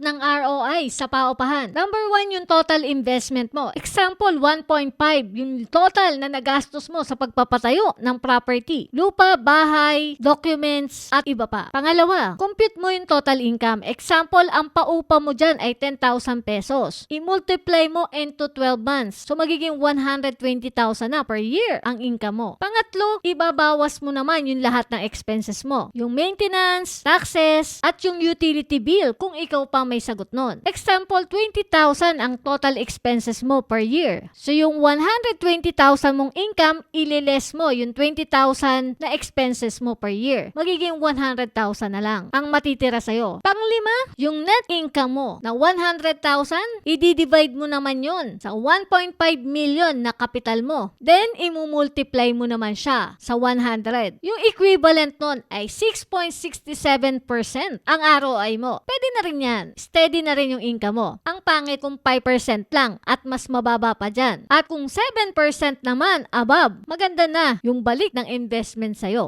ng ROI sa paupahan. Number 1 yung total investment mo. Example, 1.5 yung total na nagastos mo sa pagpapatayo ng property. Lupa, bahay, documents, at iba pa. Pangalawa, compute mo yung total income. Example, ang paupa mo dyan ay 10,000 pesos. I-multiply mo into 12 months. So, magiging 120,000 na per year ang income mo. Pangatlo, ibabawas mo naman yung lahat ng expenses mo. Yung maintenance, taxes, at yung utility bill kung ikaw pa may sagot nun. Example, 20,000 ang total expenses mo per year. So, yung 120,000 mong income, ililes mo yung 20,000 na expenses mo per year. Magiging 100,000 na lang ang matitira sa'yo. Panglima, yung net income mo na 100,000, i-divide mo naman yun sa 1.5 million na kapital mo. Then, imumultiply mo naman siya sa 100. Yung equivalent nun ay 6.67% ang ROI mo. Pwede na rin yan. Steady na rin yung income mo. Ang pangit kung 5% lang at mas mababa pa dyan. At kung 7% naman above, maganda na yung balik ng investment sa'yo.